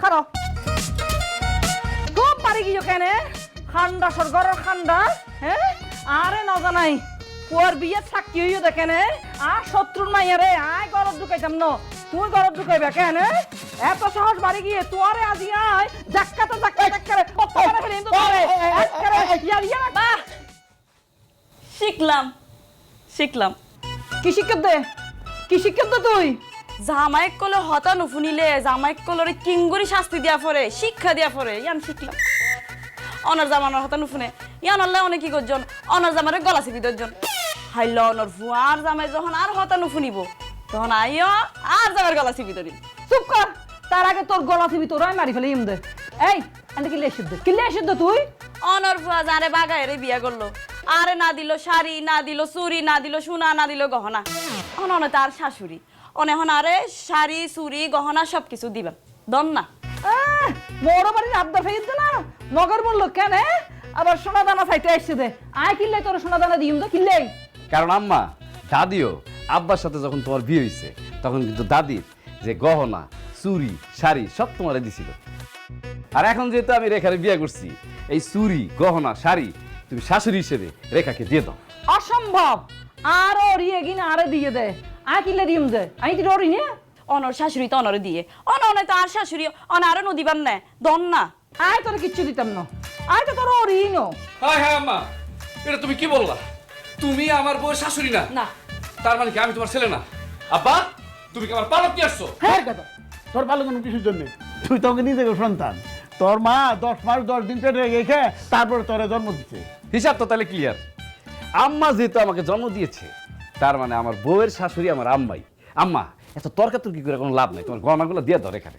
খারো খুব পারি গিয়ে কেন ঠান্ডা সরগর ঠান্ডা হ্যাঁ আরে না জানাই পুয়ার বিয়ে সাক্ষী হইও দেখেন আর শত্রুর মাইয়া রে আয় গরব ঢুকাইতাম না তুই গরব ঢুকাইবে কেন এত সাহস বাড়ি গিয়ে তোরে আজি আয় ধাক্কাতে ধাক্কারে পত্তরে ফেলে কিন্তু তোরে একবারে ইয়া বাহ শিখলাম শিখলাম কি শিক্ষা দে তুই জামাইক কলে হতা নুফুনিলে জামাইক কলরে কিঙ্গুরি শাস্তি দিয়া পরে শিক্ষা দিয়া পরে ইয়ান শিখলাম অনার জামানোর হতা নুফুনে ইয়ান আল্লাহ অনেক কি করজন অনার জামারে গলা চিপি দরজন হাইল অনর ফুয়ার জামাই যখন আর হতা নুফুনিব তখন আইও আর জামার গলা চিপি ধরি চুপ কর তার আগে তোর গলা চিবি তোরাই মারি ফেলে ইমদে এই আন্টি কিলে এসে তুই অনর ফুয়া যারে বাগায় বিয়া করলো আরে না দিল শাড়ি না দিল চুরি না দিল সোনা না দিল গহনা অনে তার শাশুড়ি অনেহন আরে শাড়ি চুরি গহনা সবকিছু দিবা দন না বড় বাড়ির আবদার ফেইদ না নগর বলল কেন আবার সোনা দানা চাইতে আসছে দে আয় কিল্লাই তোর সোনা দানা দিম তো কিল্লাই কারণ আম্মা দাদিও আব্বার সাথে যখন তোমার বিয়ে হয়েছে তখন কিন্তু দাদির যে গহনা চুরি শাড়ি সব তোমারে দিছিল আর এখন যেহেতু আমি রেখারে বিয়ে করছি এই চুরি গহনা শাড়ি তুমি শাশুড়ি হিসেবে রেখাকে দিয়ে দাও অসম্ভব আর ওরিয়ে গিন আরে দিয়ে দে আয় কিল্লাই দিম দে আমি কি ডরি নে অনর শাশুড়ি তো অনরে দিয়ে অনে তো আর শাশুড়ি আরো নদিবার নে দন না আয় তোর কিচ্ছু দিতাম না আয় তো তোর ওরি নো হ্যাঁ হ্যাঁ আম্মা এটা তুমি কি বললা তুমি আমার বউয়ের শাশুড়ি না না তার মানে কি আমি তোমার ছেলে না আব্বা তুমি কি আমার পালক নিয়ে আসছো হ্যাঁ কথা তোর ভালো কোনো কিছুর জন্য তুই তোকে নিজে সন্তান তোর মা 10 মাস 10 দিন পেটে রেখে তারপরে তোরে জন্ম দিচ্ছে হিসাব তো তাহলে ক্লিয়ার আম্মা যেহেতু আমাকে জন্ম দিয়েছে তার মানে আমার বউয়ের শাশুড়ি আমার আম্মাই আম্মা এত তর্কাতর্কি করে কোনো লাভ নাই তোমার গহনাগুলো দিয়ে দাও রেখারে